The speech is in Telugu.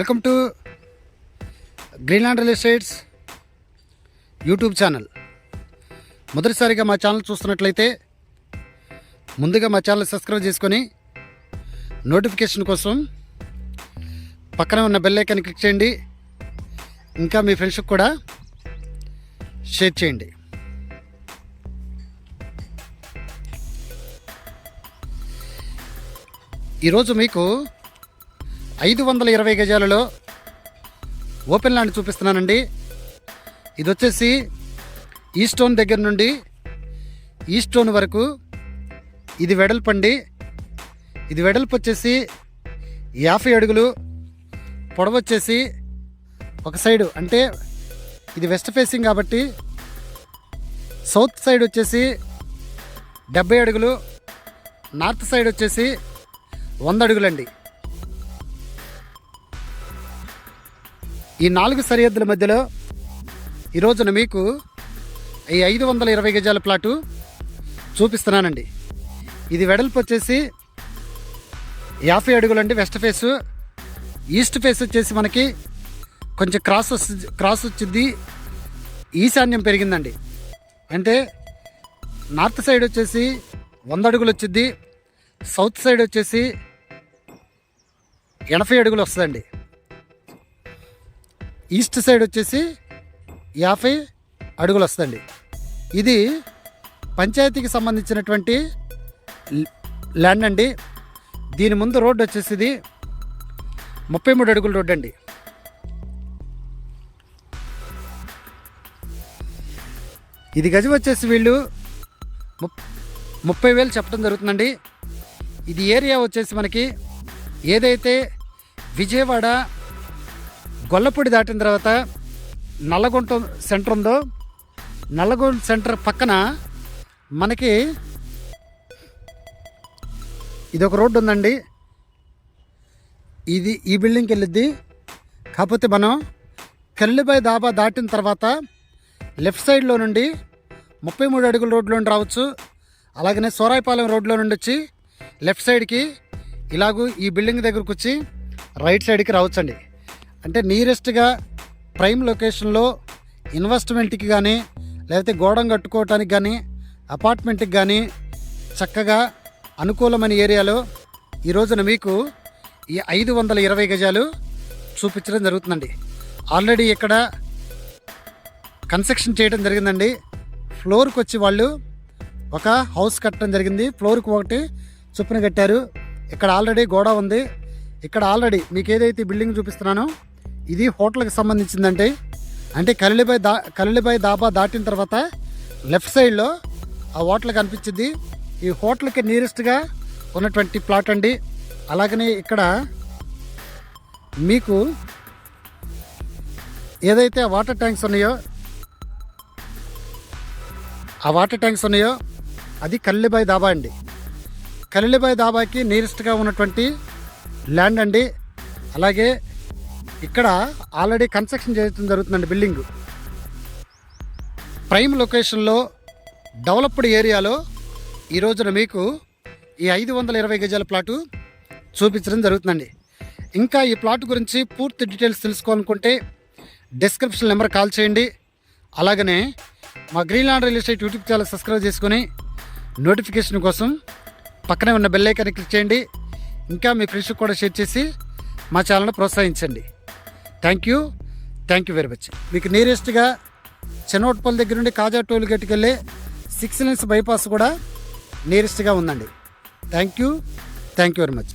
Welcome to Greenland real estates YouTube channel. మొదటిసారిగా మా ఛానల్ చూస్తున్నట్లయితే ముందుగా మా ఛానల్ సబ్స్క్రైబ్ చేసుకొని నోటిఫికేషన్ కోసం పక్కన ఉన్న బెల్ ఐకాన్ క్లిక్ చేయండి. ఇంకా మీ ఫ్రెండ్స్కి కూడా షేర్ చేయండి. ఈరోజు మీకు 520 గజాలలో ఓపెన్ ల్యాండ్ చూపిస్తున్నానండి. ఇది వచ్చేసి ఈస్టోన్ దగ్గర నుండి ఈస్టోన్ వరకు ఇది వెడల్పండి. ఇది వెడల్పు వచ్చేసి 50 అడుగులు, పొడవు వచ్చేసి ఒక సైడు అంటే ఇది వెస్ట్ ఫేసింగ్ కాబట్టి సౌత్ సైడ్ వచ్చేసి 70 అడుగులు, నార్త్ సైడ్ వచ్చేసి 100 అడుగులండి. ఈ 4 సరిహద్దుల మధ్యలో ఈరోజున మీకు ఈ 520 గజాల ప్లాటు చూపిస్తున్నానండి. ఇది వెడల్పు వచ్చేసి 50 అడుగులండి. West face. ఈస్ట్ ఫేస్ వచ్చేసి మనకి కొంచెం క్రాస్ వచ్చింది, ఈశాన్యం పెరిగిందండి. అంటే నార్త్ సైడ్ వచ్చేసి 100 అడుగులు వచ్చింది, సౌత్ సైడ్ వచ్చేసి 80 అడుగులు వస్తుందండి. ఈస్ట్ సైడ్ వచ్చేసి 50 అడుగులు వస్తుందండి. ఇది పంచాయతీకి సంబంధించినటువంటి ల్యాండ్ అండి. దీని ముందు రోడ్డు వచ్చేసి ఇది 33 అడుగుల రోడ్డు అండి. ఇది గజం వచ్చేసి వీళ్ళు 30,000 చెప్పడం జరుగుతుందండి. ఇది ఏరియా వచ్చేసి మనకి ఏదైతే విజయవాడ గొల్లపూడి దాటిన తర్వాత నల్లగొంట సెంటర్ ఉందో, నల్లగొండ సెంటర్ పక్కన మనకి ఇది ఒక రోడ్డు ఉందండి. ఇది ఈ బిల్డింగ్కి వెళ్ళిద్ది. కాకపోతే మనం కల్లిబాయ్ దాబా దాటిన తర్వాత లెఫ్ట్ సైడ్లో నుండి 33 అడుగుల రోడ్లో రావచ్చు. అలాగనే సోరాయిపాలెం రోడ్లో నుండి వచ్చి లెఫ్ట్ సైడ్కి ఇలాగూ ఈ బిల్డింగ్ దగ్గరకు వచ్చి రైట్ సైడ్కి రావచ్చండి. అంటే నియరెస్ట్గా ప్రైమ్ లొకేషన్లో ఇన్వెస్ట్మెంట్కి కానీ లేకపోతే గోడం కట్టుకోవటానికి కానీ అపార్ట్మెంట్కి కానీ చక్కగా అనుకూలమైన ఏరియాలో ఈ రోజున మీకు ఈ 520 గజాలు చూపించడం జరుగుతుందండి. ఆల్రెడీ ఇక్కడ కన్స్ట్రక్షన్ చేయడం జరిగిందండి. ఫ్లోర్కి వచ్చి వాళ్ళు ఒక హౌస్ కట్టడం జరిగింది. ఫ్లోర్కి ఒకటి చొప్పున కట్టారు. ఇక్కడ ఆల్రెడీ గోడ ఉంది. ఇక్కడ ఆల్రెడీ మీకు ఏదైతే బిల్డింగ్ చూపిస్తున్నానో ఇది హోటల్కి సంబంధించిందంటే అంటే కల్లిబాయ్ దాబా దాటిన తర్వాత లెఫ్ట్ సైడ్లో ఆ హోటల్ కనిపించింది. ఈ హోటల్కి నియరెస్ట్గా ఉన్నటువంటి ప్లాట్ అండి. అలాగనే ఇక్కడ మీకు ఏదైతే ఆ వాటర్ ట్యాంక్స్ ఉన్నాయో అది కల్లిబాయ్ దాబా అండి. కల్లిబాయ్ దాబాకి నియరెస్ట్గా ఉన్నటువంటి ల్యాండ్ అండి. అలాగే ఇక్కడ ఆల్రెడీ కన్స్ట్రక్షన్ చేయడం జరుగుతుందండి. బిల్డింగ్ ప్రైమ్ లొకేషన్లో డెవలప్డ్ ఏరియాలో ఈ రోజున మీకు ఈ 520 గజాల ప్లాటు చూపించడం జరుగుతుందండి. ఇంకా ఈ ప్లాట్ గురించి పూర్తి డీటెయిల్స్ తెలుసుకోవాలనుకుంటే డిస్క్రిప్షన్ నెంబర్ కాల్ చేయండి. అలాగనే మా Greenland real estate YouTube channel subscribe చేసుకొని నోటిఫికేషన్ కోసం పక్కనే ఉన్న బెల్ ఐకాన్ని క్లిక్ చేయండి. ఇంకా మీ ఫ్రెండ్స్కి కూడా షేర్ చేసి మా ఛానల్ని ప్రోత్సహించండి. Thank you very much. మీకు నియరెస్ట్గా చెన్నోట్పల్లి దగ్గర నుండి కాజా టోల్ గేట్కి వెళ్ళే 6 lanes బైపాస్ కూడా నియరెస్ట్గా ఉందండి. Thank you very much.